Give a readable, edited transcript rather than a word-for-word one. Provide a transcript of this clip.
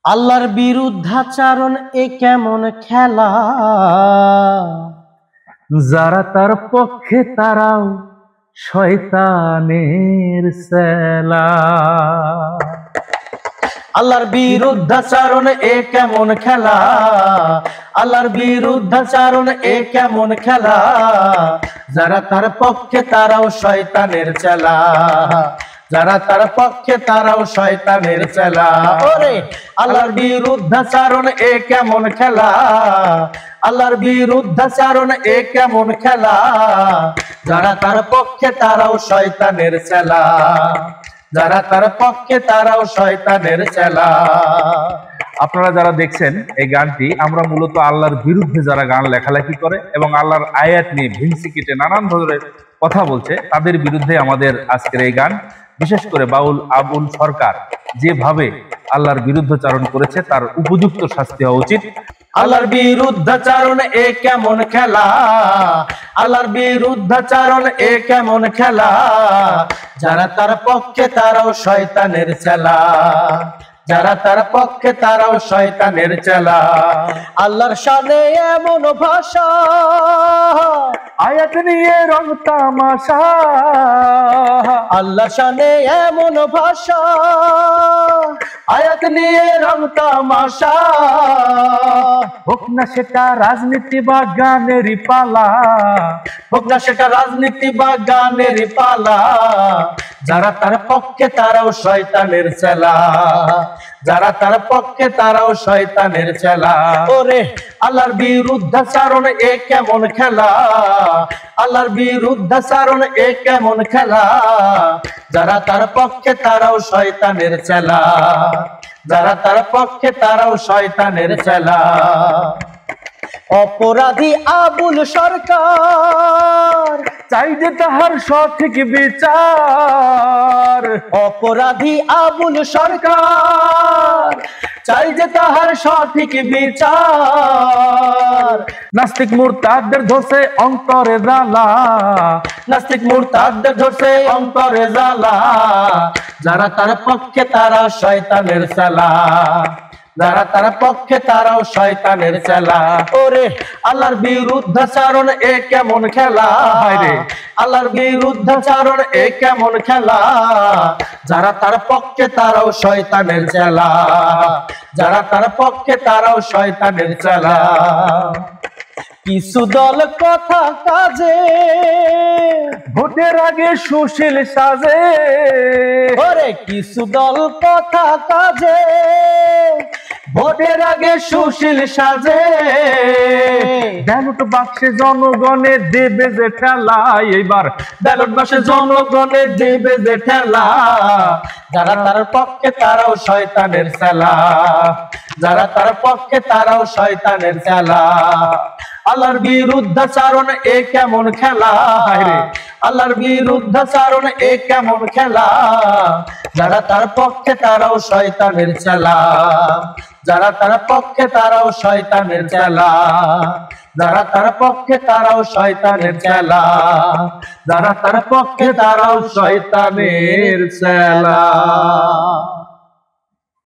আল্লাহর বিরুদ্ধাচারণ এ কেমন খেলা, যারা তার পক্ষে তারাও শয়তানের সেলা। আল্লাহর বিরুদ্ধাচারণ এ কেমন খেলা, আল্লাহর বিরুদ্ধাচারণ এ কেমন খেলা, যারা তার পক্ষে তারাও শয়তানের চেলা, যারা তার পক্ষে তারাও শয়তানের চেলা। ওরে আল্লাহর বিরুদ্ধাচারণ এ কেমন খেলা, আল্লাহর বিরুদ্ধাচারণ এ কেমন খেলা, যারা তার পক্ষে তারাও শয়তানের চেলা, যারা তার পক্ষে তারাও শয়তানের চেলা। আপনারা যারা দেখছেন এই গানটি, আমরা মূলত আল্লাহর বিরুদ্ধে যারা গান লেখালেখি করে এবং আল্লাহর আয়াত নিয়ে ভিনসি কেটে নানান ধরনের কথা বলছে, তাদের বিরুদ্ধে আমাদের আজকের এই গান। বিশেষ করে বাউল আবুল সরকার যেভাবে আল্লাহর বিরুদ্ধাচারণ করেছে তার উপযুক্ত শাস্তি হওয়া উচিত। আল্লাহর বিরুদ্ধাচারণ এ কেমন খেলা, আল্লাহর বিরুদ্ধাচারণ এ কেমন খেলা, যারা তার পক্ষে তারাও শয়তানের চেলা, যারা তার পক্ষে তারাও শয়তানের চেলা। আল্লাহর শানে এমন ভাষা, আয়াত নিয়ে রং তামাশা, আল্লাহর শানে এমন ভাষা, আয়াত নিয়ে রং তামাশা, হোক না সেটা রাজনীতি বা গানেরই পালা, হোক না সেটা রাজনীতি বা গানের পালা, যারা তার পক্ষে তারাও শয়তানের চেলা, যারা তার পক্ষে তারাও শয়তানের চেলা। ওরে আল্লাহর বিরুদ্ধাচারণ এ কেমন খেলা, আল্লাহর বিরুদ্ধাচারণ এ কেমন খেলা, যারা তার পক্ষে তারাও শয়তানের চেলা, যারা তার পক্ষে তারাও শয়তানের চেলা। অপরাধী আবুল সরকার চাই যে তাহার সঠিক বিচার, অপরাধী আবুল সরকার চাই যে তাহার সঠিক বিচার। নাস্তিক মুরতাদদের ধরছে অন্তরে জ্বালা, নাস্তিক মুরতাদদের ধরছে অন্তরে জ্বালা, যারা তার পক্ষে তারা শয়তানের চেলা, যারা তার পক্ষে তারাও শয়তানের চেলা। ওরে আল্লাহর বিরুদ্ধাচারণ এ কেমন খেলা, রে আল্লাহর বিরুদ্ধাচারণ এ কেমন খেলা, যারা তার পক্ষে তারাও শয়তানের চেলা, যারা তার পক্ষে তারাও শয়তানের চেলা। কিছু দল কথা কাজে ভোটের আগে সুশীল সাজে, ওরে কিছু দল কথা কাজে ভোটের আগে সুশীল সাজে, ব্যালট বাক্সে জনগণে দেবে যে ঠেলা, এইবার ব্যালট বাক্সে জনগণে দেবে যে ঠেলা, যারা তার পক্ষে তারাও শয়তানের চেলা, যারা তার পক্ষে তারাও শয়তানের চেলা। আল্লাহর বিরুদ্ধাচারণ এ কেমন খেলা, রে আল্লাহর বিরুদ্ধাচারণ এ কেমন খেলা, যারা তার পক্ষে তারাও শয়তানের চেলা, যারা তার পক্ষে তারাও শয়তানের চেলা, যারা তার পক্ষে তারাও শয়তানের চেলা, যারা তার পক্ষে তারাও শয়তানের চেলা।